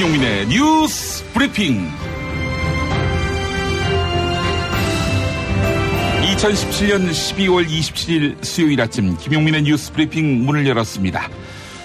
김용민의 뉴스 브리핑. 2017년 12월 27일 수요일 아침 김용민의 뉴스 브리핑 문을 열었습니다.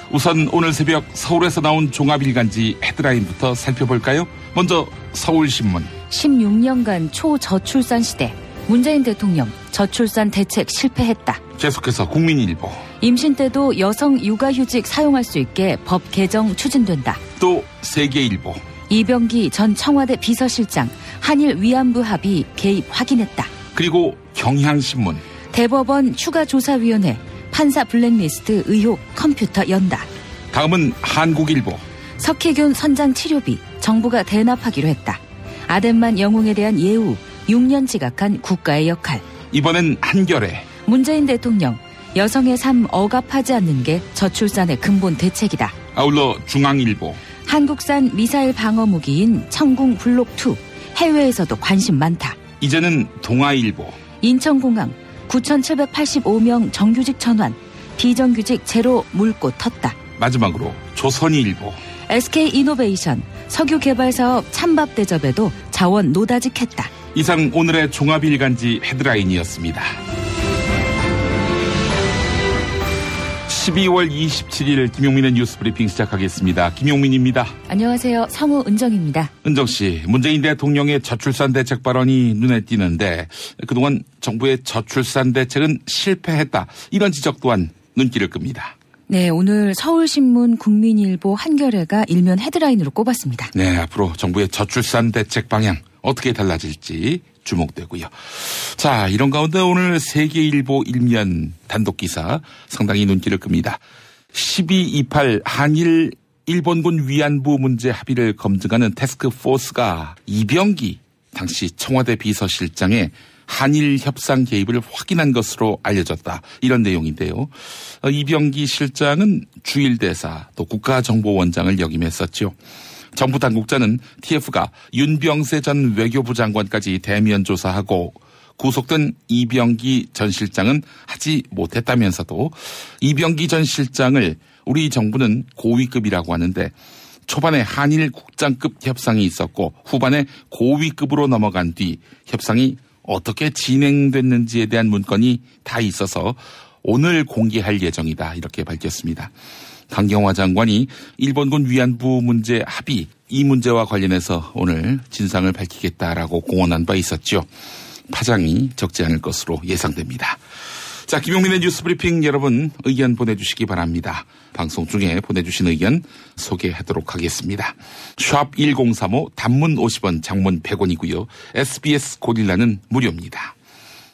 우선 오늘 새벽 서울에서 나온 종합일간지 헤드라인부터 살펴볼까요? 먼저 서울신문. 16년간 초저출산 시대. 문재인 대통령 저출산 대책 실패했다. 계속해서 국민일보. 임신 때도 여성 육아휴직 사용할 수 있게 법 개정 추진된다. 또 세계일보. 이병기 전 청와대 비서실장 한일 위안부 합의 개입 확인했다. 그리고 경향신문. 대법원 추가조사위원회 판사 블랙리스트 의혹 컴퓨터 연다. 다음은 한국일보. 석혜균 선장 치료비 정부가 대납하기로 했다. 아덴만 영웅에 대한 예우 6년 지각한 국가의 역할. 이번엔 한겨레. 문재인 대통령 여성의 삶 억압하지 않는 게 저출산의 근본 대책이다. 아울러 중앙일보. 한국산 미사일 방어무기인 청궁 블록2 해외에서도 관심 많다. 이제는 동아일보. 인천공항 9,785명 정규직 전환 비정규직 제로 물고 텄다. 마지막으로 조선일보. SK이노베이션 석유개발사업 찬밥 대접에도 자원 노다직했다. 이상 오늘의 종합일간지 헤드라인이었습니다. 12월 27일 김용민의 뉴스 브리핑 시작하겠습니다. 김용민입니다. 안녕하세요. 성우 은정입니다. 은정씨, 문재인 대통령의 저출산 대책 발언이 눈에 띄는데 그동안 정부의 저출산 대책은 실패했다. 이런 지적 또한 눈길을 끕니다. 네, 오늘 서울신문, 국민일보, 한겨레가 일면 헤드라인으로 꼽았습니다. 네, 앞으로 정부의 저출산 대책 방향 어떻게 달라질지 주목되고요. 자, 이런 가운데 오늘 세계일보 일면 단독기사 상당히 눈길을 끕니다. 1228 한일 일본군 위안부 문제 합의를 검증하는 태스크포스가 이병기 당시 청와대 비서실장의 한일 협상 개입을 확인한 것으로 알려졌다. 이런 내용인데요. 이병기 실장은 주일대사 또 국가정보원장을 역임했었죠. 정부 당국자는 TF가 윤병세 전 외교부 장관까지 대면 조사하고 구속된 이병기 전 실장은 하지 못했다면서도 이병기 전 실장을 우리 정부는 고위급이라고 하는데 초반에 한일 국장급 협상이 있었고 후반에 고위급으로 넘어간 뒤 협상이 어떻게 진행됐는지에 대한 문건이 다 있어서 오늘 공개할 예정이다. 이렇게 밝혔습니다. 강경화 장관이 일본군 위안부 문제 합의 이 문제와 관련해서 오늘 진상을 밝히겠다라고 공언한 바 있었죠. 파장이 적지 않을 것으로 예상됩니다. 자, 김용민의 뉴스 브리핑 여러분 의견 보내주시기 바랍니다. 방송 중에 보내주신 의견 소개하도록 하겠습니다. 샵 1035 단문 50원 장문 100원이고요. SBS 고릴라는 무료입니다.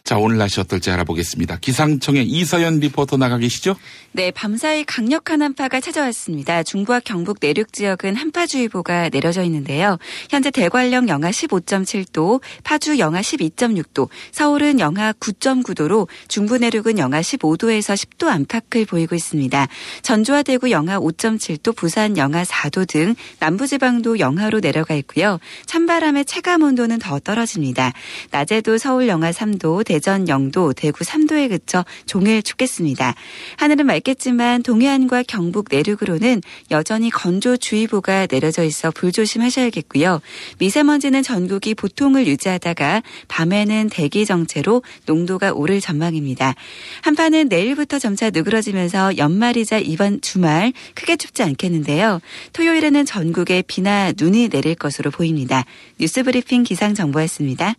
자, 오늘 날씨 어떨지 알아보겠습니다. 기상청의 이서연 리포터 나가 계시죠? 네, 밤사이 강력한 한파가 찾아왔습니다. 중부와 경북 내륙 지역은 한파주의보가 내려져 있는데요. 현재 대관령 영하 15.7도, 파주 영하 12.6도, 서울은 영하 9.9도로 중부 내륙은 영하 15도에서 10도 안팎을 보이고 있습니다. 전주와 대구 영하 5.7도, 부산 영하 4도 등 남부지방도 영하로 내려가 있고요. 찬바람의 체감 온도는 더 떨어집니다. 낮에도 서울 영하 3도, 대전 0도, 대구 3도에 그쳐 종일 춥겠습니다. 하늘은 맑겠지만 동해안과 경북 내륙으로는 여전히 건조주의보가 내려져 있어 불조심하셔야겠고요. 미세먼지는 전국이 보통을 유지하다가 밤에는 대기 정체로 농도가 오를 전망입니다. 한파는 내일부터 점차 누그러지면서 연말이자 이번 주말 크게 춥지 않겠는데요. 토요일에는 전국에 비나 눈이 내릴 것으로 보입니다. 뉴스브리핑 기상정보였습니다.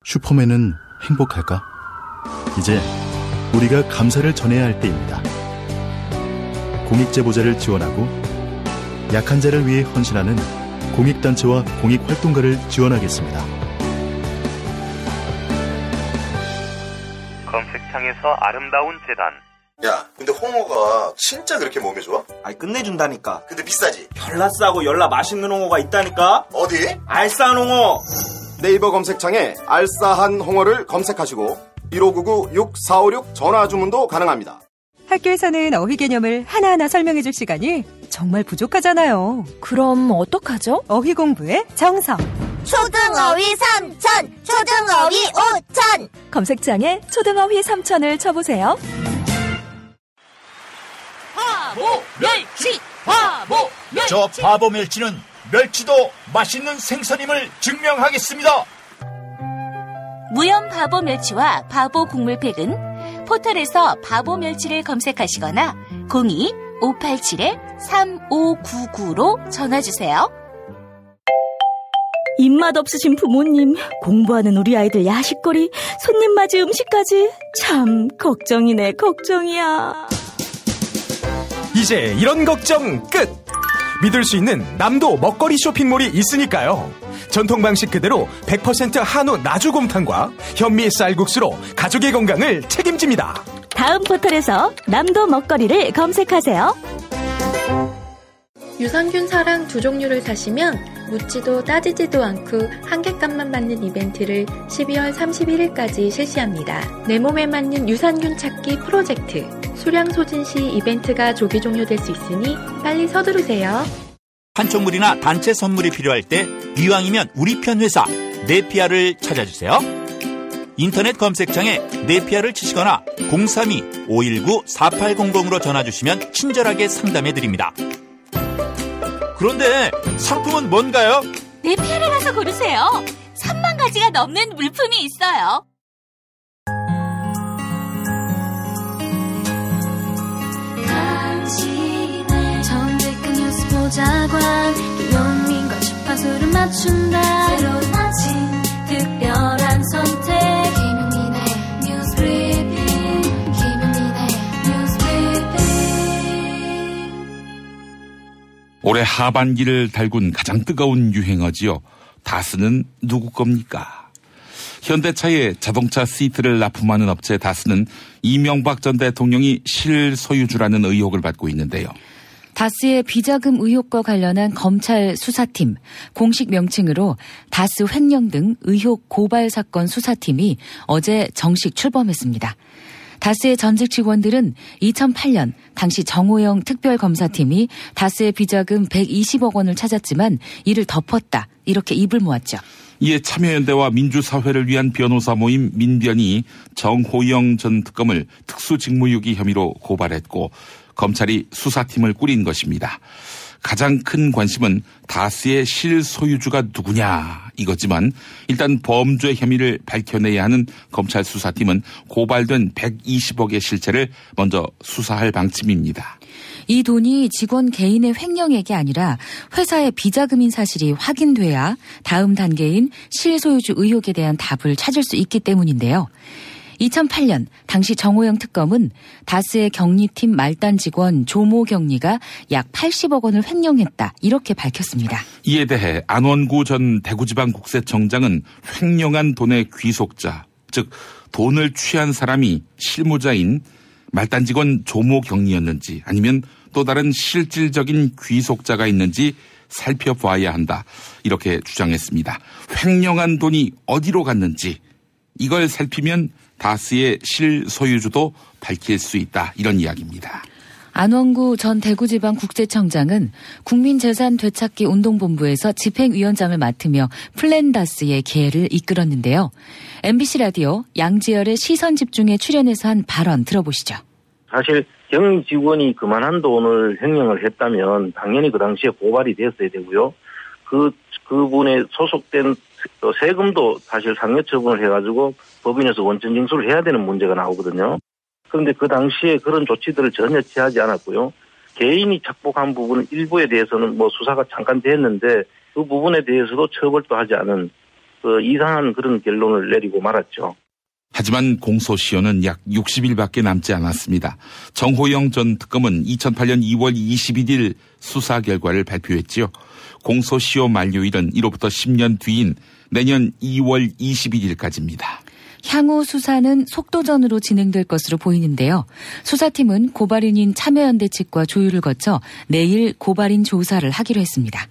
슈퍼맨은 행복할까? 이제 우리가 감사를 전해야 할 때입니다. 공익제보자를 지원하고 약한 자를 위해 헌신하는 공익단체와 공익활동가를 지원하겠습니다. 검색창에서 아름다운 재단. 야, 근데 홍어가 진짜 그렇게 몸에 좋아? 아니, 끝내준다니까. 근데 비싸지? 별나 싸고 열나 맛있는 홍어가 있다니까. 어디? 알싸한 홍어. 네이버 검색창에 알싸한 홍어를 검색하시고 1599-6456 전화 주문도 가능합니다. 학교에서는 어휘 개념을 하나하나 설명해 줄 시간이 정말 부족하잖아요. 그럼 어떡하죠? 어휘 공부의 정석. 초등어휘 3000, 초등어휘 5000. 검색창에 초등어휘 3000을 쳐보세요. 화보 멸시, 화보 멸시. 저 바보 멸치는 멸치도 맛있는 생선임을 증명하겠습니다. 무염 바보 멸치와 바보 국물팩은 포털에서 바보 멸치를 검색하시거나 02-587-3599로 전화주세요. 입맛 없으신 부모님, 공부하는 우리 아이들 야식거리, 손님 맞이 음식까지 참 걱정이네, 걱정이야. 이제 이런 걱정 끝! 믿을 수 있는 남도 먹거리 쇼핑몰이 있으니까요. 전통 방식 그대로 100% 한우 나주곰탕과 현미 쌀국수로 가족의 건강을 책임집니다. 다음 포털에서 남도 먹거리를 검색하세요. 유산균 사랑 2종류를 사시면 묻지도 따지지도 않고 한 객값만 받는 이벤트를 12월 31일까지 실시합니다. 내 몸에 맞는 유산균 찾기 프로젝트. 수량 소진 시 이벤트가 조기 종료될 수 있으니 빨리 서두르세요. 판촉물이나 단체 선물이 필요할 때 이왕이면 우리 편 회사 네피아를 찾아주세요. 인터넷 검색창에 네피아를 치시거나 032-519-4800으로 전화주시면 친절하게 상담해드립니다. 그런데 상품은 뭔가요? 네피아를 가서 고르세요. 3만 가지가 넘는 물품이 있어요. 당신의 정직한 뉴스 보자관 김용민과 주파수를 맞춘다. 새로운 아침 특별한 선택 김용민의 뉴스 브리핑. 김용민의 뉴스 브리핑. 올해 하반기를 달군 가장 뜨거운 유행어지요. 다스는 누구 겁니까? 현대차의 자동차 시트를 납품하는 업체 다스는 이명박 전 대통령이 실소유주라는 의혹을 받고 있는데요. 다스의 비자금 의혹과 관련한 검찰 수사팀, 공식 명칭으로 다스 횡령 등 의혹 고발 사건 수사팀이 어제 정식 출범했습니다. 다스의 전직 직원들은 2008년 당시 정호영 특별검사팀이 다스의 비자금 120억 원을 찾았지만 이를 덮었다, 이렇게 입을 모았죠. 이에 참여연대와 민주사회를 위한 변호사 모임 민변이 정호영 전 특검을 특수직무유기 혐의로 고발했고 검찰이 수사팀을 꾸린 것입니다. 가장 큰 관심은 다스의 실소유주가 누구냐 이거지만 일단 범죄 혐의를 밝혀내야 하는 검찰 수사팀은 고발된 120억의 실체를 먼저 수사할 방침입니다. 이 돈이 직원 개인의 횡령액이 아니라 회사의 비자금인 사실이 확인돼야 다음 단계인 실소유주 의혹에 대한 답을 찾을 수 있기 때문인데요. 2008년 당시 정호영 특검은 다스의 경리팀 말단 직원 조모 경리가 약 80억 원을 횡령했다, 이렇게 밝혔습니다. 이에 대해 안원구 전 대구지방국세청장은 횡령한 돈의 귀속자, 즉 돈을 취한 사람이 실무자인 말단 직원 조모 경리였는지 아니면 또 다른 실질적인 귀속자가 있는지 살펴봐야 한다, 이렇게 주장했습니다. 횡령한 돈이 어디로 갔는지 이걸 살피면 다스의 실소유주도 밝힐 수 있다, 이런 이야기입니다. 안원구 전 대구지방국세청장은 국민재산 되찾기 운동본부에서 집행위원장을 맡으며 플랜다스의 계획을 이끌었는데요. MBC 라디오 양지열의 시선집중에 출연해서 한 발언 들어보시죠. 사실 경리 직원이 그만한 돈을 횡령을 했다면 당연히 그 당시에 고발이 됐어야 되고요. 그분의 소속된 세금도 사실 상여 처분을 해가지고 법인에서 원천 징수를 해야 되는 문제가 나오거든요. 그런데 그 당시에 그런 조치들을 전혀 취하지 않았고요. 개인이 착복한 부분 일부에 대해서는 수사가 잠깐 됐는데 그 부분에 대해서도 처벌도 하지 않은 이상한 그런 결론을 내리고 말았죠. 하지만 공소시효는 약 60일밖에 남지 않았습니다. 정호영 전 특검은 2008년 2월 21일 수사 결과를 발표했지요. 공소시효 만료일은 이로부터 10년 뒤인 내년 2월 21일까지입니다. 향후 수사는 속도전으로 진행될 것으로 보이는데요. 수사팀은 고발인인 참여연대 측과 조율을 거쳐 내일 고발인 조사를 하기로 했습니다.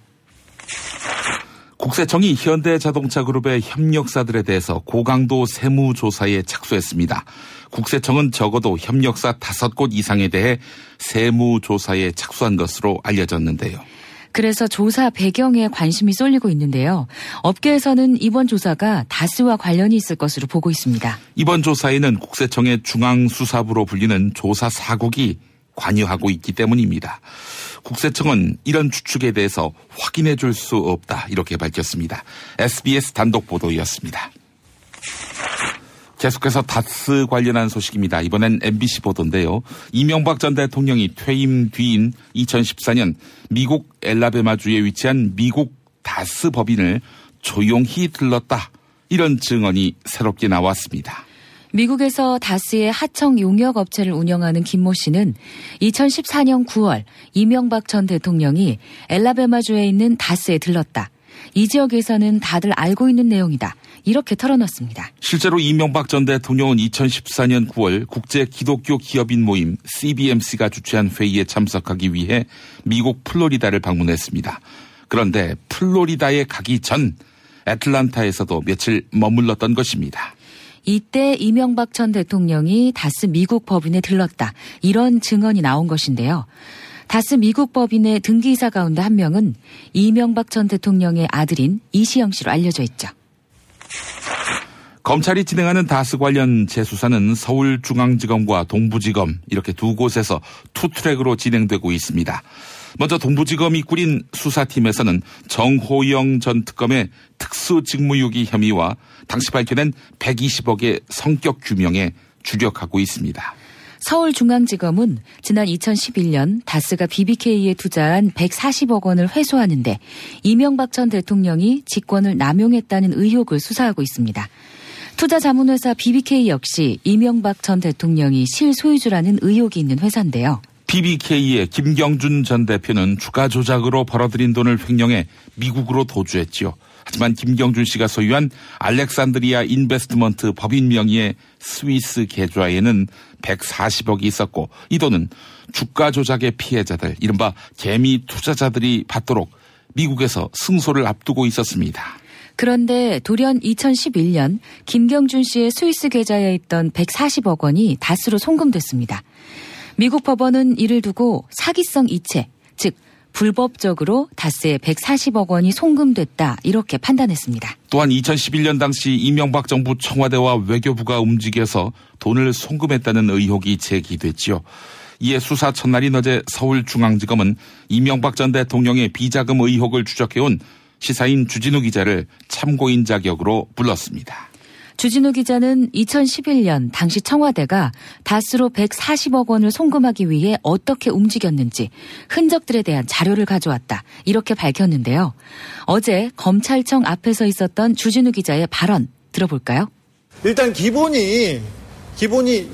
국세청이 현대자동차그룹의 협력사들에 대해서 고강도 세무조사에 착수했습니다. 국세청은 적어도 협력사 5곳 이상에 대해 세무조사에 착수한 것으로 알려졌는데요. 그래서 조사 배경에 관심이 쏠리고 있는데요. 업계에서는 이번 조사가 다스와 관련이 있을 것으로 보고 있습니다. 이번 조사에는 국세청의 중앙수사부로 불리는 조사 4국이 관여하고 있기 때문입니다. 국세청은 이런 추측에 대해서 확인해 줄 수 없다 이렇게 밝혔습니다. SBS 단독 보도였습니다. 계속해서 다스 관련한 소식입니다. 이번엔 MBC 보도인데요. 이명박 전 대통령이 퇴임 뒤인 2014년 미국 엘라베마주에 위치한 미국 다스 법인을 조용히 들렀다. 이런 증언이 새롭게 나왔습니다. 미국에서 다스의 하청 용역 업체를 운영하는 김모 씨는 2014년 9월 이명박 전 대통령이 엘라베마주에 있는 다스에 들렀다. 이 지역에서는 다들 알고 있는 내용이다. 이렇게 털어놨습니다. 실제로 이명박 전 대통령은 2014년 9월 국제 기독교 기업인 모임 CBMC가 주최한 회의에 참석하기 위해 미국 플로리다를 방문했습니다. 그런데 플로리다에 가기 전 애틀란타에서도 며칠 머물렀던 것입니다. 이때 이명박 전 대통령이 다스 미국 법인에 들렀다. 이런 증언이 나온 것인데요. 다스 미국 법인의 등기이사 가운데 한 명은 이명박 전 대통령의 아들인 이시영 씨로 알려져 있죠. 검찰이 진행하는 다스 관련 재수사는 서울중앙지검과 동부지검 이렇게 두 곳에서 투트랙으로 진행되고 있습니다. 먼저 동부지검이 꾸린 수사팀에서는 정호영 전 특검의 특수직무유기 혐의와 당시 밝혀낸 120억의 성격 규명에 주력하고 있습니다. 서울중앙지검은 지난 2011년 다스가 BBK에 투자한 140억 원을 회수하는데 이명박 전 대통령이 직권을 남용했다는 의혹을 수사하고 있습니다. 투자자문회사 BBK 역시 이명박 전 대통령이 실소유주라는 의혹이 있는 회사인데요. BBK의 김경준 전 대표는 주가 조작으로 벌어들인 돈을 횡령해 미국으로 도주했지요. 하지만 김경준 씨가 소유한 알렉산드리아 인베스트먼트 법인 명의의 스위스 계좌에는 140억이 있었고 이 돈은 주가 조작의 피해자들, 이른바 개미 투자자들이 받도록 미국에서 승소를 앞두고 있었습니다. 그런데 돌연 2011년 김경준 씨의 스위스 계좌에 있던 140억 원이 다스로 송금됐습니다. 미국 법원은 이를 두고 사기성 이체, 즉 불법적으로 다스에 140억 원이 송금됐다 이렇게 판단했습니다. 또한 2011년 당시 이명박 정부 청와대와 외교부가 움직여서 돈을 송금했다는 의혹이 제기됐지요. 이에 수사 첫날인 어제 서울중앙지검은 이명박 전 대통령의 비자금 의혹을 추적해온 시사인 주진우 기자를 참고인 자격으로 불렀습니다. 주진우 기자는 2011년 당시 청와대가 다스로 140억 원을 송금하기 위해 어떻게 움직였는지 흔적들에 대한 자료를 가져왔다. 이렇게 밝혔는데요. 어제 검찰청 앞에서 있었던 주진우 기자의 발언 들어볼까요? 일단 기본이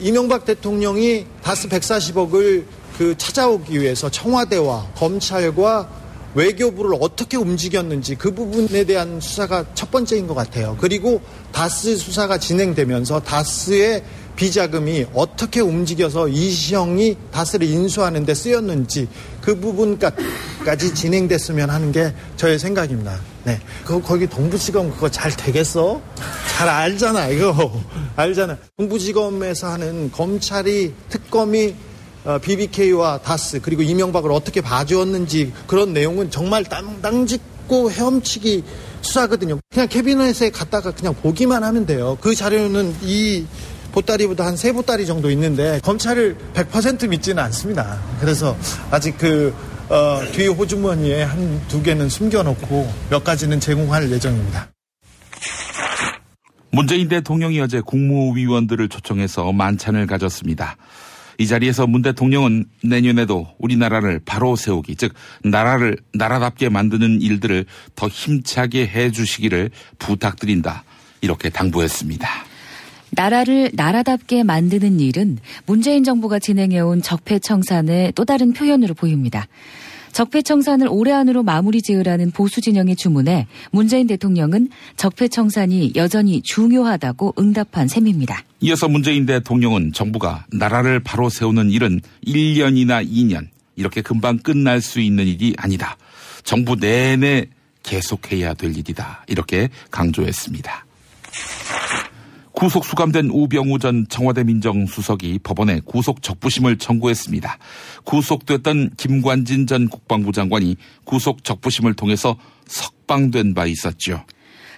이명박 대통령이 다스 140억을 찾아오기 위해서 청와대와 검찰과 외교부를 어떻게 움직였는지 그 부분에 대한 수사가 첫 번째인 것 같아요. 그리고 다스 수사가 진행되면서 다스의 비자금이 어떻게 움직여서 이시영이 다스를 인수하는 데 쓰였는지 그 부분까지 진행됐으면 하는 게 저의 생각입니다. 네. 거기 동부지검 그거 잘 되겠어? 잘 알잖아, 이거. 알잖아. 동부지검에서 하는 특검이 BBK와 다스 그리고 이명박을 어떻게 봐주었는지 그런 내용은 정말 땅 짚고 헤엄치기 수사거든요. 그냥 캐비넷에 갔다가 그냥 보기만 하면 돼요. 그 자료는 이 보따리보다 한 3보따리 정도 있는데 검찰을 100% 믿지는 않습니다. 그래서 아직 뒤 호주머니에 한 2개는 숨겨놓고 몇 가지는 제공할 예정입니다. 문재인 대통령이 어제 국무위원들을 초청해서 만찬을 가졌습니다. 이 자리에서 문 대통령은 내년에도 우리나라를 바로 세우기, 즉 나라를 나라답게 만드는 일들을 더 힘차게 해주시기를 부탁드린다. 이렇게 당부했습니다. 나라를 나라답게 만드는 일은 문재인 정부가 진행해온 적폐청산의 또 다른 표현으로 보입니다. 적폐청산을 올해 안으로 마무리 지으라는 보수 진영의 주문에 문재인 대통령은 적폐청산이 여전히 중요하다고 응답한 셈입니다. 이어서 문재인 대통령은 정부가 나라를 바로 세우는 일은 1년이나 2년 이렇게 금방 끝날 수 있는 일이 아니다. 정부 내내 계속해야 될 일이다. 이렇게 강조했습니다. 구속 수감된 우병우 전 청와대 민정수석이 법원에 구속 적부심을 청구했습니다. 구속됐던 김관진 전 국방부 장관이 구속 적부심을 통해서 석방된 바 있었죠.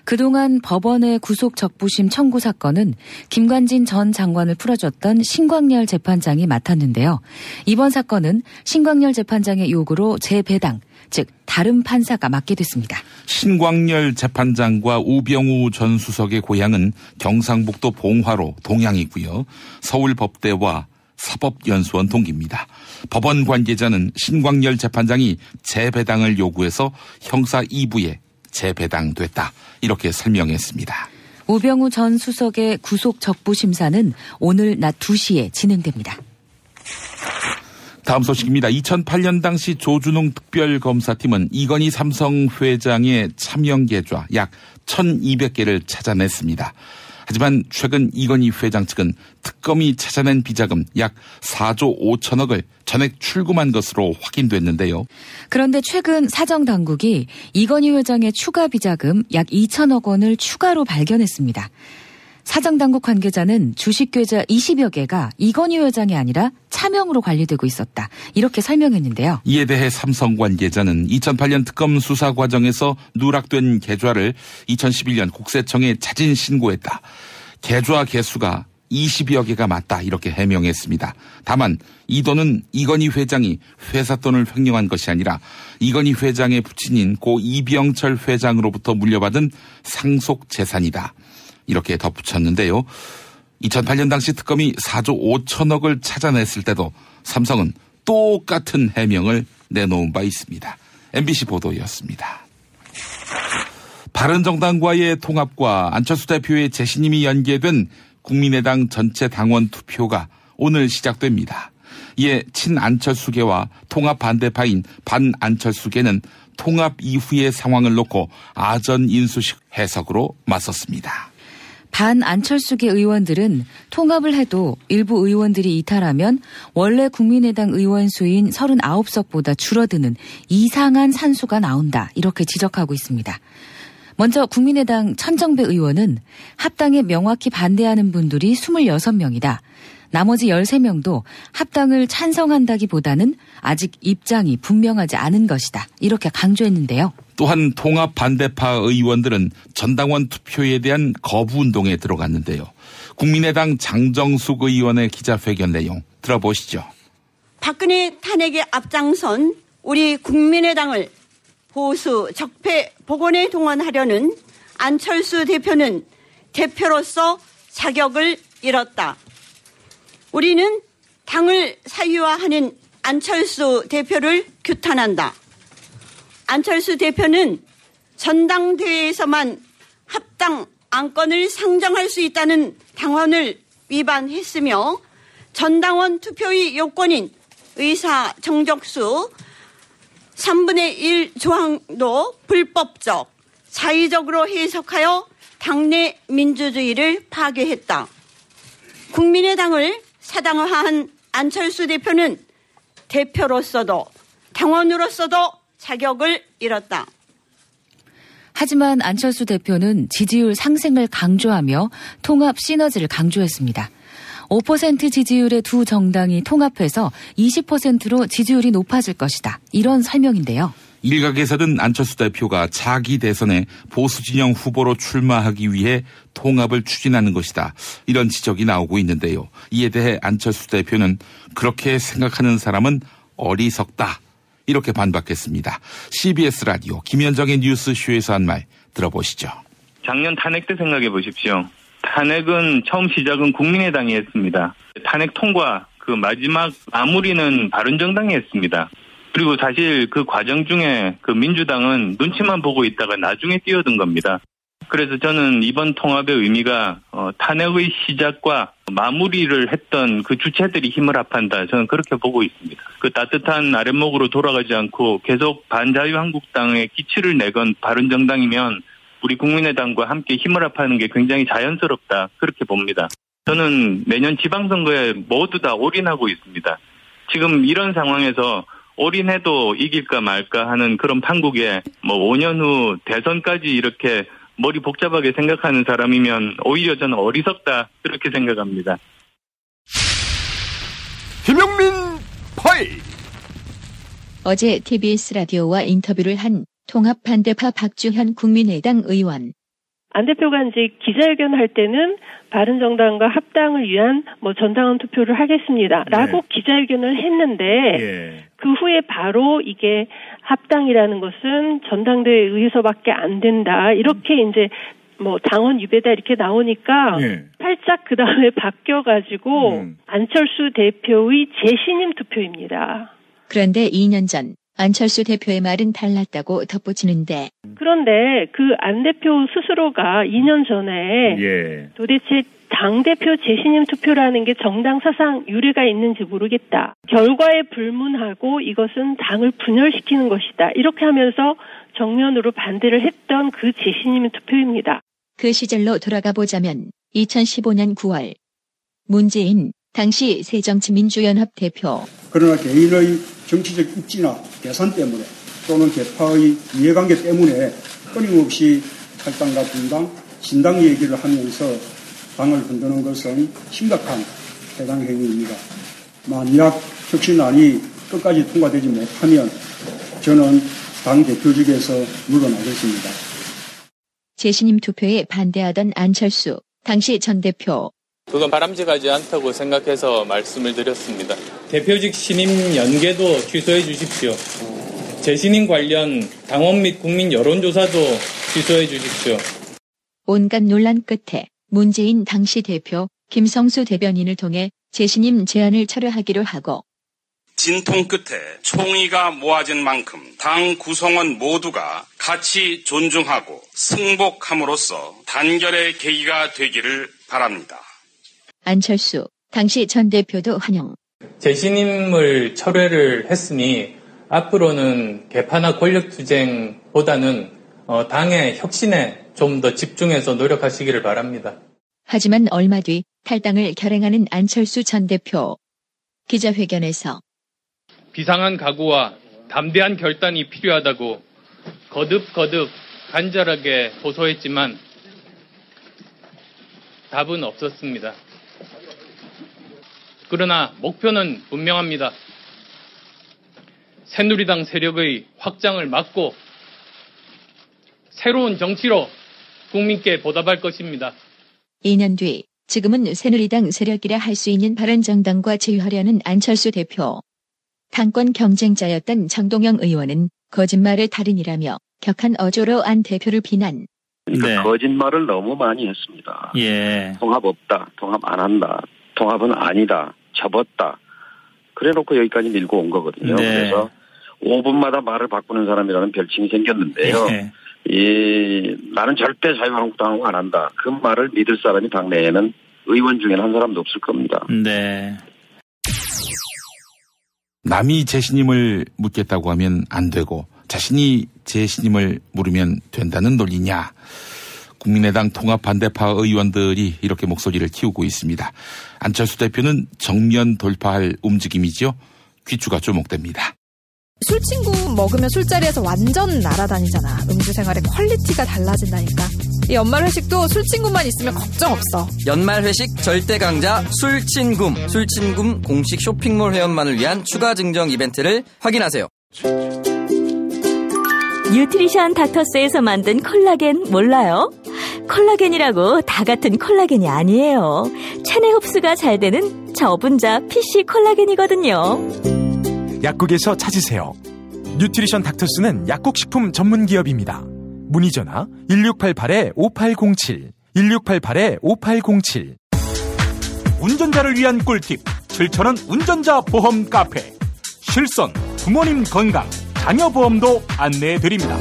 그동안 법원의 구속 적부심 청구 사건은 김관진 전 장관을 풀어줬던 신광열 재판장이 맡았는데요. 이번 사건은 신광열 재판장의 요구로 재배당, 즉 다른 판사가 맡게 됐습니다. 신광열 재판장과 우병우 전 수석의 고향은 경상북도 봉화로 동양이고요. 서울법대와 사법연수원 동기입니다. 법원 관계자는 신광열 재판장이 재배당을 요구해서 형사 2부에 재배당됐다, 이렇게 설명했습니다. 우병우 전 수석의 구속 적부 심사는 오늘 낮 2시에 진행됩니다. 다음 소식입니다. 2008년 당시 조준웅 특별검사팀은 이건희 삼성 회장의 차명 계좌 약 1,200개를 찾아냈습니다. 하지만 최근 이건희 회장 측은 특검이 찾아낸 비자금 약 4조 5천억을 전액 출금한 것으로 확인됐는데요. 그런데 최근 사정당국이 이건희 회장의 추가 비자금 약 2천억 원을 추가로 발견했습니다. 사정당국 관계자는 주식계좌 20여 개가 이건희 회장이 아니라 차명으로 관리되고 있었다, 이렇게 설명했는데요. 이에 대해 삼성 관계자는 2008년 특검 수사 과정에서 누락된 계좌를 2011년 국세청에 자진 신고했다. 계좌 개수가 20여 개가 맞다, 이렇게 해명했습니다. 다만 이 돈은 이건희 회장이 회사 돈을 횡령한 것이 아니라 이건희 회장의 부친인 고 이병철 회장으로부터 물려받은 상속 재산이다, 이렇게 덧붙였는데요. 2008년 당시 특검이 4조 5천억을 찾아냈을 때도 삼성은 똑같은 해명을 내놓은 바 있습니다. MBC 보도였습니다. 바른정당과의 통합과 안철수 대표의 재신임이 연계된 국민의당 전체 당원 투표가 오늘 시작됩니다. 이에 친안철수계와 통합 반대파인 반안철수계는 통합 이후의 상황을 놓고 아전 인수식 해석으로 맞섰습니다. 반안철수계 의원들은 통합을 해도 일부 의원들이 이탈하면 원래 국민의당 의원 수인 39석보다 줄어드는 이상한 산수가 나온다, 이렇게 지적하고 있습니다. 먼저 국민의당 천정배 의원은 합당에 명확히 반대하는 분들이 26명이다. 나머지 13명도 합당을 찬성한다기보다는 아직 입장이 분명하지 않은 것이다, 이렇게 강조했는데요. 또한 통합 반대파 의원들은 전당원 투표에 대한 거부 운동에 들어갔는데요. 국민의당 장정숙 의원의 기자회견 내용 들어보시죠. 박근혜 탄핵에 앞장선 우리 국민의당을 보수 적폐 복원에 동원하려는 안철수 대표는 대표로서 자격을 잃었다. 우리는 당을 사유화하는 안철수 대표를 규탄한다. 안철수 대표는 전당대회에서만 합당 안건을 상정할 수 있다는 당원을 위반했으며 전당원 투표의 요건인 의사 정족수 3분의 1 조항도 불법적, 자의적으로 해석하여 당내 민주주의를 파괴했다. 국민의당을 사당화한 안철수 대표는 대표로서도 당원으로서도 자격을 잃었다. 하지만 안철수 대표는 지지율 상승을 강조하며 통합 시너지를 강조했습니다. 5% 지지율의 두 정당이 통합해서 20%로 지지율이 높아질 것이다, 이런 설명인데요. 일각에서는 안철수 대표가 차기 대선에 보수 진영 후보로 출마하기 위해 통합을 추진하는 것이다, 이런 지적이 나오고 있는데요. 이에 대해 안철수 대표는 그렇게 생각하는 사람은 어리석다, 이렇게 반박했습니다. CBS 라디오 김현정의 뉴스쇼에서 한 말 들어보시죠. 작년 탄핵 때 생각해 보십시오. 탄핵은 처음 시작은 국민의당이 했습니다. 탄핵 통과 그 마지막 마무리는 바른정당이 했습니다. 그리고 사실 그 과정 중에 그 민주당은 눈치만 보고 있다가 나중에 뛰어든 겁니다. 그래서 저는 이번 통합의 의미가 탄핵의 시작과 마무리를 했던 그 주체들이 힘을 합한다, 저는 그렇게 보고 있습니다. 그 따뜻한 아랫목으로 돌아가지 않고 계속 반자유한국당의 기치를 내건 바른정당이면 우리 국민의당과 함께 힘을 합하는 게 굉장히 자연스럽다, 그렇게 봅니다. 저는 내년 지방선거에 모두 다 올인하고 있습니다. 지금 이런 상황에서 올인해도 이길까 말까 하는 그런 판국에 5년 후 대선까지 이렇게 머리 복잡하게 생각하는 사람이면 오히려 저는 어리석다, 그렇게 생각합니다. 김용민 파이. 어제 TBS 라디오와 인터뷰를 한 통합반대파 박주현 국민의당 의원. 안 대표가 이제 기자회견 할 때는 바른정당과 합당을 위한 전당원 투표를 하겠습니다라고 기자회견을 했는데 그 후에 바로 이게 합당이라는 것은 전당대회 의해서밖에 안 된다 이렇게 이제 당원 유배다 이렇게 나오니까 살짝 그 다음에 바뀌어가지고 안철수 대표의 재신임 투표입니다. 그런데 2년 전 안철수 대표의 말은 달랐다고 덧붙이는데 그런데 그 안 대표 스스로가 2년 전에 도대체 당대표 재신임 투표라는 게 정당 사상 유례가 있는지 모르겠다. 결과에 불문하고 이것은 당을 분열시키는 것이다. 이렇게 하면서 정면으로 반대를 했던 그 재신임 투표입니다. 그 시절로 돌아가 보자면 2015년 9월 문재인 당시 새정치민주연합 대표 그러나 개인의 정치적 입지나 계산 때문에 또는 계파의 이해관계 때문에 끊임없이 탈당과 분당, 신당 얘기를 하면서 당을 흔드는 것은 심각한 해당 행위입니다. 만약 혁신안이 끝까지 통과되지 못하면 저는 당 대표직에서 물러나겠습니다. 재신임 투표에 반대하던 안철수 당시 전 대표 그건 바람직하지 않다고 생각해서 말씀을 드렸습니다. 대표직 신임 연계도 취소해 주십시오. 재신임 관련 당원 및 국민 여론조사도 취소해 주십시오. 온갖 논란 끝에 문재인 당시 대표 김성수 대변인을 통해 재신임 제안을 철회하기로 하고 진통 끝에 총의가 모아진 만큼 당 구성원 모두가 같이 존중하고 승복함으로써 단결의 계기가 되기를 바랍니다. 안철수 당시 전 대표도 환영. 재신임을 철회를 했으니 앞으로는 개파나 권력투쟁보다는 당의 혁신에 좀 더 집중해서 노력하시기를 바랍니다. 하지만 얼마 뒤 탈당을 결행하는 안철수 전 대표. 기자회견에서 비상한 각오와 담대한 결단이 필요하다고 거듭거듭 간절하게 호소했지만 답은 없었습니다. 그러나 목표는 분명합니다. 새누리당 세력의 확장을 막고 새로운 정치로 국민께 보답할 것입니다. 2년 뒤 지금은 새누리당 세력이라 할 수 있는 바른정당과 제휴하려는 안철수 대표. 당권 경쟁자였던 정동영 의원은 거짓말의 달인이라며 격한 어조로 안 대표를 비난. 거짓말을 너무 많이 했습니다. 통합 없다, 통합 안 한다, 통합은 아니다, 접었다. 그래놓고 여기까지 밀고 온 거거든요. 그래서 5분마다 말을 바꾸는 사람이라는 별칭이 생겼는데요. 나는 절대 자유한국당하고 안 한다. 그 말을 믿을 사람이 당내에는 의원 중에는 한 사람도 없을 겁니다. 남이 재신임을 묻겠다고 하면 안 되고 자신이 재신임을 물으면 된다는 논리냐. 국민의당 통합 반대파 의원들이 이렇게 목소리를 키우고 있습니다. 안철수 대표는 정면 돌파할 움직임이죠. 귀추가 주목됩니다. 술친구 먹으면 술자리에서 완전 날아다니잖아. 음주 생활의 퀄리티가 달라진다니까. 이 연말 회식도 술친구만 있으면 걱정 없어. 연말 회식 절대 강자 술친굼. 술친굼 공식 쇼핑몰 회원만을 위한 추가 증정 이벤트를 확인하세요. 뉴트리션 닥터스에서 만든 콜라겐 몰라요? 콜라겐이라고 다 같은 콜라겐이 아니에요. 체내 흡수가 잘 되는 저분자 PC 콜라겐이거든요. 약국에서 찾으세요. 뉴트리션 닥터스는 약국식품 전문기업입니다. 문의전화 1688-5807 1688-5807. 운전자를 위한 꿀팁 7,000원 운전자 보험 카페. 실손, 부모님 건강, 자녀 보험도 안내해드립니다.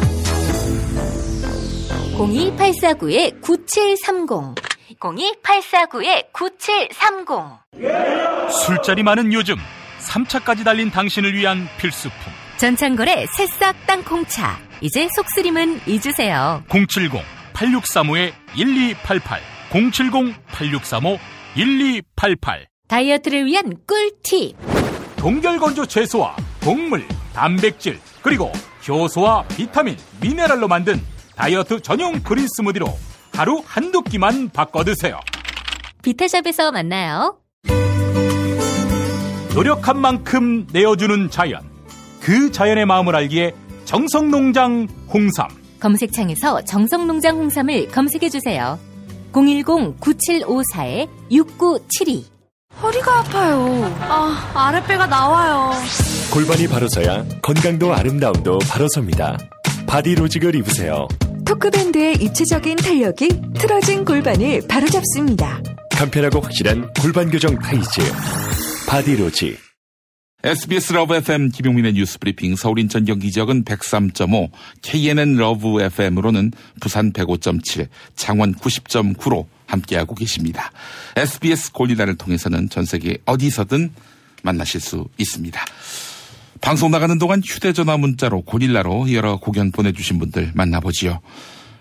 02849-9730 02849-9730. 술자리 많은 요즘 3차까지 달린 당신을 위한 필수품. 전창걸의 새싹 땅콩차. 이제 속쓰림은 잊으세요. 070-8635-1288 070-8635-1288. 다이어트를 위한 꿀팁. 동결건조 채소와 곡물, 단백질, 그리고 효소와 비타민, 미네랄로 만든 다이어트 전용 그린 스무디로 하루 한두 끼만 바꿔 드세요. 비타샵에서 만나요. 노력한 만큼 내어주는 자연. 그 자연의 마음을 알기에 정성농장 홍삼. 검색창에서 정성농장 홍삼을 검색해주세요. 010-9754-6972. 허리가 아파요. 아랫배가 나와요. 골반이 바로서야 건강도 아름다움도 바로섭니다. 바디로직을 입으세요. 토크밴드의 입체적인 탄력이 틀어진 골반을 바로잡습니다. 간편하고 확실한 골반 교정 타이즈 바디로직. SBS 러브 FM 김용민의 뉴스 브리핑. 서울 인천 경기 지역은 103.5, KNN 러브 FM으로는 부산 105.7, 창원 90.9로 함께하고 계십니다. SBS 고릴라를 통해서는 전 세계 어디서든 만나실 수 있습니다. 방송 나가는 동안 휴대전화 문자로 고릴라로 여러 고견 보내주신 분들 만나보지요.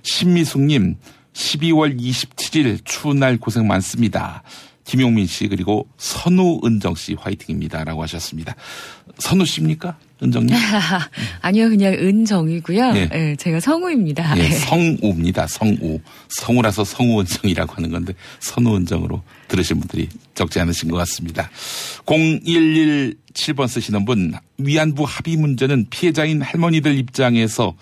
신미숙님, 12월 27일 추운 날 고생 많습니다. 김용민 씨 그리고 선우은정 씨 화이팅입니다 라고 하셨습니다. 선우 씨입니까? 은정님? 아니요, 그냥 은정이고요. 네. 네, 제가 성우입니다. 네, 성우입니다. 성우. 성우라서 성우은정이라고 하는 건데 선우은정으로 들으신 분들이 적지 않으신 것 같습니다. 0117번 쓰시는 분, 위안부 합의 문제는 피해자인 할머니들 입장에서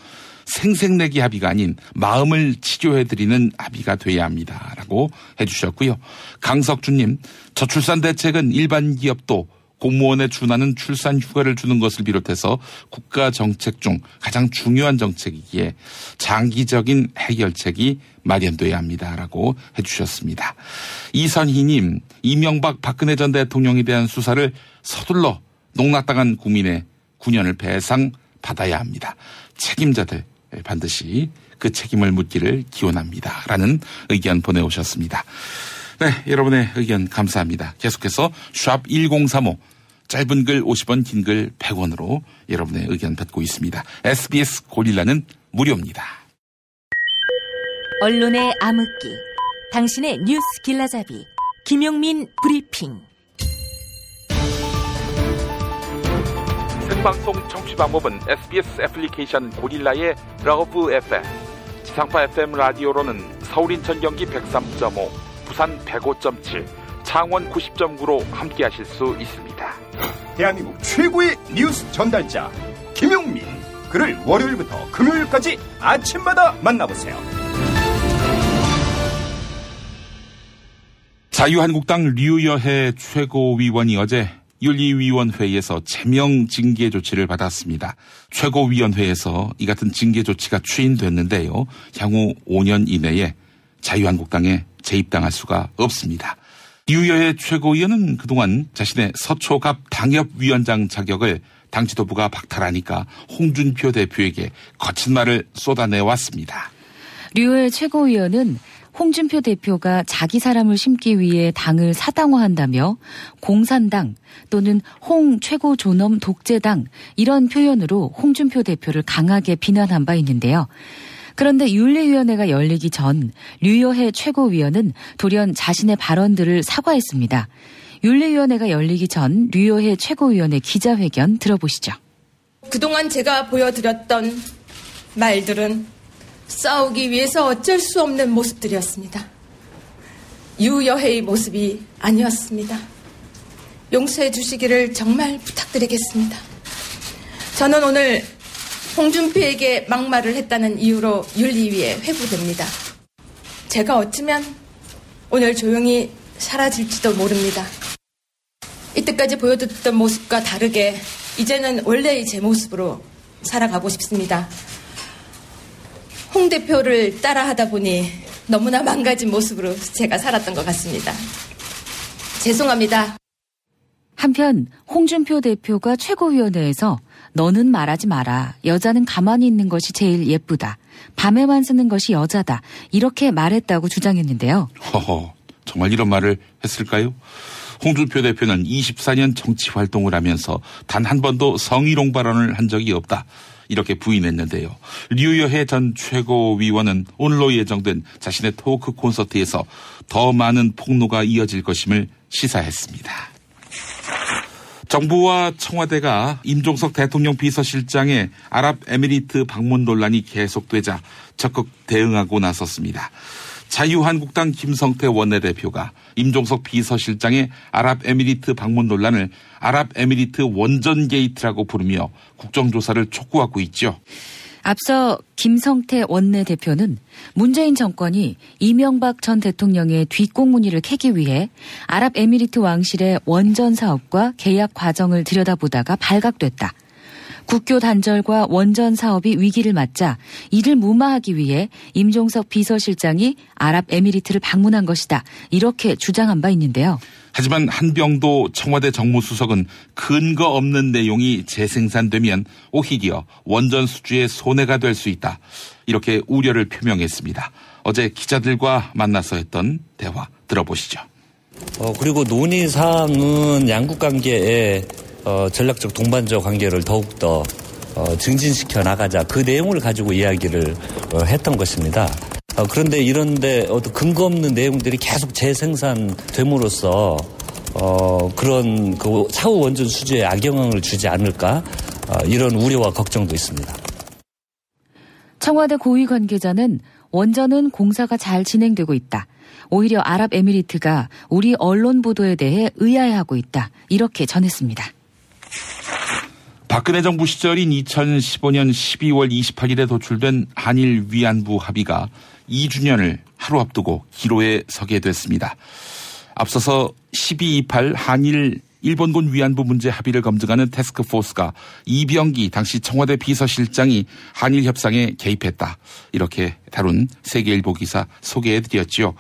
생색내기 합의가 아닌 마음을 치료해드리는 합의가 돼야 합니다 라고 해주셨고요. 강석주님, 저출산 대책은 일반 기업도 공무원에 준하는 출산 휴가를 주는 것을 비롯해서 국가 정책 중 가장 중요한 정책이기에 장기적인 해결책이 마련돼야 합니다라고 해주셨습니다. 이선희님, 이명박 박근혜 전 대통령에 대한 수사를 서둘러 농락당한 국민의 9년을 배상 받아야 합니다. 책임자들 반드시 그 책임을 묻기를 기원합니다 라는 의견 보내오셨습니다. 네, 여러분의 의견 감사합니다. 계속해서 샵 1035 짧은 글 50원, 긴 글 100원으로 여러분의 의견 받고 있습니다. SBS 고릴라는 무료입니다. 언론의 암흑기, 당신의 뉴스 길라잡이, 김용민 브리핑. 생방송 청취 방법은 SBS 애플리케이션 고릴라의 러브 FM, 지상파 FM 라디오로는 서울 인천 경기 103.5, 부산 105.7, 창원 90.9로 함께하실 수 있습니다. 대한민국 최고의 뉴스 전달자 김용민, 그를 월요일부터 금요일까지 아침마다 만나보세요. 자유한국당 류여해 최고위원이 어제 윤리위원회에서 제명 징계 조치를 받았습니다. 최고위원회에서 이 같은 징계 조치가 추인됐는데요. 향후 5년 이내에 자유한국당에 재입당할 수가 없습니다. 류여해 최고위원은 그동안 자신의 서초갑 당협위원장 자격을 당 지도부가 박탈하니까 홍준표 대표에게 거친 말을 쏟아내왔습니다. 류여해 최고위원은 홍준표 대표가 자기 사람을 심기 위해 당을 사당화한다며 공산당 또는 홍 최고존엄 독재당 이런 표현으로 홍준표 대표를 강하게 비난한 바 있는데요. 그런데 윤리위원회가 열리기 전 류여해 최고위원은 돌연 자신의 발언들을 사과했습니다. 윤리위원회가 열리기 전 류여해 최고위원의 기자회견 들어보시죠. 그동안 제가 보여드렸던 말들은 싸우기 위해서 어쩔 수 없는 모습들이었습니다. 유여해의 모습이 아니었습니다. 용서해 주시기를 정말 부탁드리겠습니다. 저는 오늘 홍준표에게 막말을 했다는 이유로 윤리위에 회부됩니다. 제가 어쩌면 오늘 조용히 사라질지도 모릅니다. 이때까지 보여줬던 모습과 다르게 이제는 원래의 제 모습으로 살아가고 싶습니다. 홍 대표를 따라하다 보니 너무나 망가진 모습으로 제가 살았던 것 같습니다. 죄송합니다. 한편 홍준표 대표가 최고위원회에서 너는 말하지 마라. 여자는 가만히 있는 것이 제일 예쁘다. 밤에만 쓰는 것이 여자다. 이렇게 말했다고 주장했는데요. 허허, 정말 이런 말을 했을까요? 홍준표 대표는 24년 정치 활동을 하면서 단 한 번도 성희롱 발언을 한 적이 없다. 이렇게 부인했는데요. 류여해 전 최고위원은 오늘로 예정된 자신의 토크 콘서트에서 더 많은 폭로가 이어질 것임을 시사했습니다. 정부와 청와대가 임종석 대통령 비서실장의 아랍에미리트 방문 논란이 계속되자 적극 대응하고 나섰습니다. 자유한국당 김성태 원내대표가 임종석 비서실장의 아랍에미리트 방문 논란을 아랍에미리트 원전 게이트라고 부르며 국정조사를 촉구하고 있죠. 앞서 김성태 원내대표는 문재인 정권이 이명박 전 대통령의 뒷공무니를 캐기 위해 아랍에미리트 왕실의 원전 사업과 계약 과정을 들여다보다가 발각됐다. 국교 단절과 원전 사업이 위기를 맞자 이를 무마하기 위해 임종석 비서실장이 아랍에미리트를 방문한 것이다. 이렇게 주장한 바 있는데요. 하지만 한병도 청와대 정무수석은 근거 없는 내용이 재생산되면 오히려 원전 수주에 손해가 될 수 있다. 이렇게 우려를 표명했습니다. 어제 기자들과 만나서 했던 대화 들어보시죠. 그리고 논의 사항은 양국 관계에 전략적 동반적 관계를 더욱더 증진시켜 나가자 그 내용을 가지고 이야기를 했던 것입니다. 그런데 이런데 근거 없는 내용들이 계속 재생산됨으로써 그런 그 차후 원전 수주에 악영향을 주지 않을까 이런 우려와 걱정도 있습니다. 청와대 고위 관계자는 원전은 공사가 잘 진행되고 있다. 오히려 아랍에미리트가 우리 언론 보도에 대해 의아해하고 있다. 이렇게 전했습니다. 박근혜 정부 시절인 2015년 12월 28일에 도출된 한일 위안부 합의가 2주년을 하루 앞두고 기로에 서게 됐습니다. 앞서서 1228 한일 일본군 위안부 문제 합의를 검증하는 태스크포스가 이병기 당시 청와대 비서실장이 한일 협상에 개입했다. 이렇게 다룬 세계일보 기사 소개해드렸죠.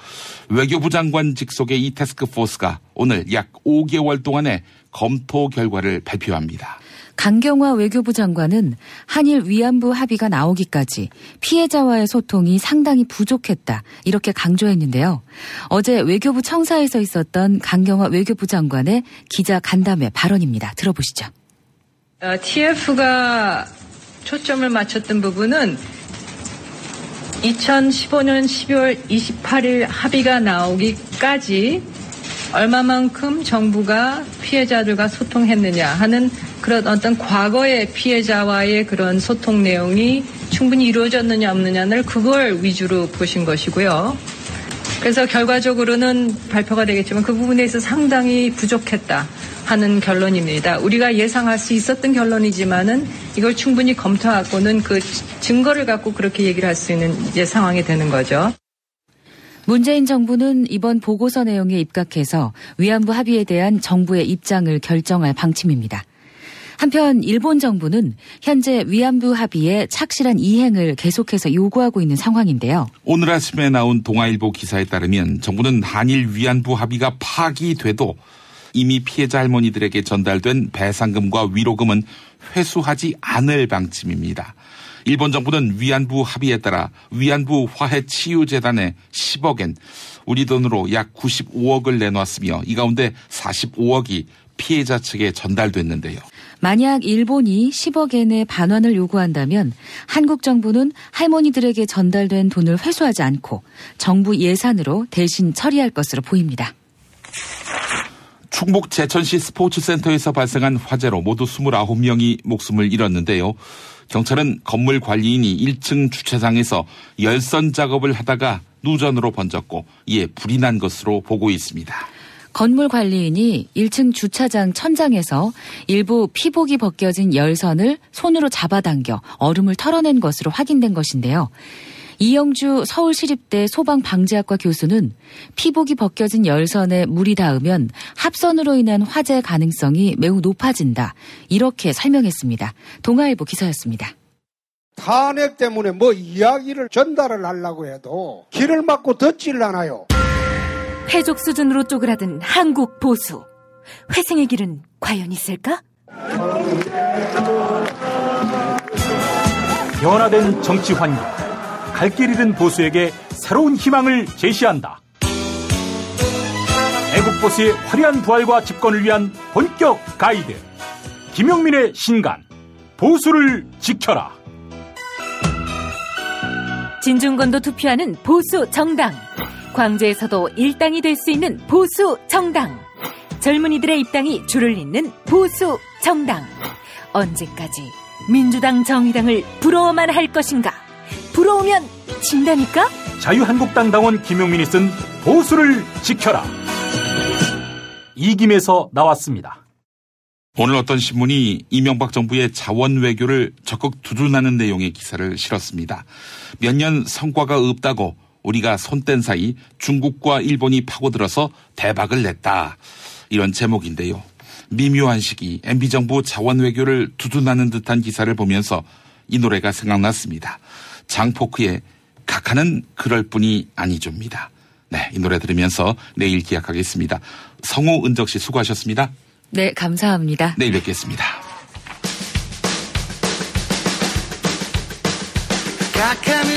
외교부 장관 직속의 이 태스크포스가 오늘 약 5개월 동안의 검토 결과를 발표합니다. 강경화 외교부 장관은 한일 위안부 합의가 나오기까지 피해자와의 소통이 상당히 부족했다. 이렇게 강조했는데요. 어제 외교부 청사에서 있었던 강경화 외교부 장관의 기자 간담회 발언입니다. 들어보시죠. TF가 초점을 맞췄던 부분은 2015년 12월 28일 합의가 나오기까지 얼마만큼 정부가 피해자들과 소통했느냐 하는 그런 어떤 과거의 피해자와의 그런 소통 내용이 충분히 이루어졌느냐 없느냐를 그걸 위주로 보신 것이고요. 그래서 결과적으로는 발표가 되겠지만 그 부분에 있어서 상당히 부족했다 하는 결론입니다. 우리가 예상할 수 있었던 결론이지만은 이걸 충분히 검토하고는 그 증거를 갖고 그렇게 얘기를 할 수 있는 이제 상황이 되는 거죠. 문재인 정부는 이번 보고서 내용에 입각해서 위안부 합의에 대한 정부의 입장을 결정할 방침입니다. 한편 일본 정부는 현재 위안부 합의의 착실한 이행을 계속해서 요구하고 있는 상황인데요. 오늘 아침에 나온 동아일보 기사에 따르면 정부는 한일 위안부 합의가 파기돼도 이미 피해자 할머니들에게 전달된 배상금과 위로금은 회수하지 않을 방침입니다. 일본 정부는 위안부 합의에 따라 위안부 화해치유재단에 10억엔, 우리 돈으로 약 95억을 내놨으며 이 가운데 45억이 피해자 측에 전달됐는데요. 만약 일본이 10억엔의 반환을 요구한다면 한국 정부는 할머니들에게 전달된 돈을 회수하지 않고 정부 예산으로 대신 처리할 것으로 보입니다. 충북 제천시 스포츠센터에서 발생한 화재로 모두 29명이 목숨을 잃었는데요. 경찰은 건물 관리인이 1층 주차장에서 열선 작업을 하다가 누전으로 번졌고 이에 불이 난 것으로 보고 있습니다. 건물 관리인이 1층 주차장 천장에서 일부 피복이 벗겨진 열선을 손으로 잡아당겨 얼음을 털어낸 것으로 확인된 것인데요. 이영주 서울시립대 소방방재학과 교수는 피복이 벗겨진 열선에 물이 닿으면 합선으로 인한 화재 가능성이 매우 높아진다. 이렇게 설명했습니다. 동아일보 기사였습니다. 탄핵 때문에 뭐 이야기를 전달을 하려고 해도 길을 막고 듣질 않아요. 패족 수준으로 쪼그라든 한국 보수. 회생의 길은 과연 있을까? 변화된 정치 환경. 갈 길 잃은 보수에게 새로운 희망을 제시한다. 애국 보수의 화려한 부활과 집권을 위한 본격 가이드. 김용민의 신간. 보수를 지켜라. 진중권도 투표하는 보수 정당. 광주에서도 일당이 될 수 있는 보수 정당. 젊은이들의 입당이 줄을 잇는 보수 정당. 언제까지 민주당 정의당을 부러워만 할 것인가? 부러우면 진다니까? 자유한국당 당원 김용민이 쓴 보수를 지켜라. 이김에서 나왔습니다. 오늘 어떤 신문이 이명박 정부의 자원 외교를 적극 두둔하는 내용의 기사를 실었습니다. 몇 년 성과가 없다고 우리가 손뗀 사이 중국과 일본이 파고들어서 대박을 냈다. 이런 제목인데요. 미묘한 시기 MB정부 자원 외교를 두둔하는 듯한 기사를 보면서 이 노래가 생각났습니다. 장포크의 각하는 그럴 뿐이 아니죠입니다. 네, 이 노래 들으면서 내일 기약하겠습니다. 성우 은적 씨 수고하셨습니다. 네, 감사합니다. 내일 뵙겠습니다. 각하는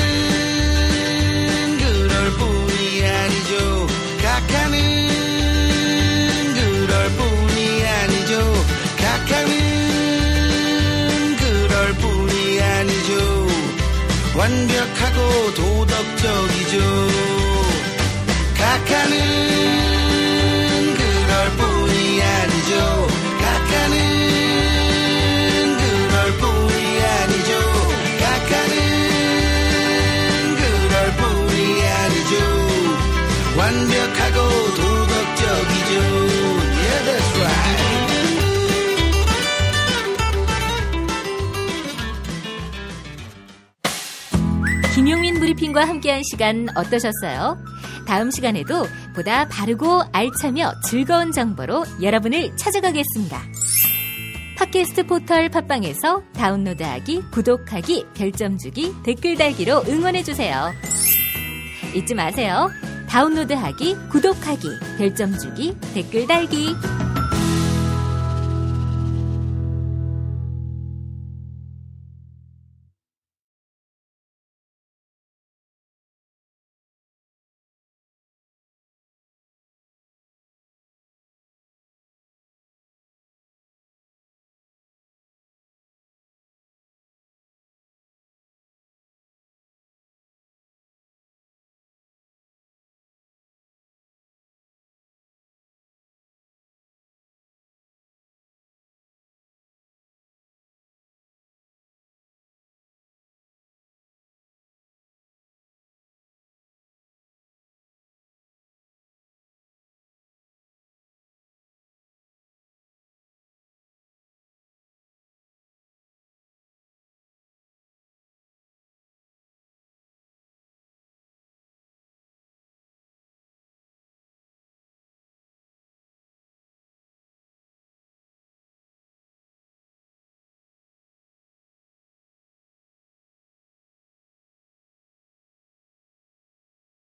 그럴 뿐이 아니죠. 각하는 그럴 뿐이 아니죠. 각하는 그럴 뿐이 아니죠. 완벽하고 도덕적이죠. 각하는 그럴 뿐이 아니죠. 각하는 그럴 뿐이 아니죠. 각하는 그럴 뿐이 아니죠. 완벽하고 도덕적이죠. Yeah, that's right. 김용민 브리핑과 함께한 시간 어떠셨어요? 다음 시간에도 보다 바르고 알차며 즐거운 정보로 여러분을 찾아가겠습니다. 팟캐스트 포털 팟빵에서 다운로드하기, 구독하기, 별점 주기, 댓글 달기로 응원해주세요. 잊지 마세요. 다운로드하기, 구독하기, 별점 주기, 댓글 달기.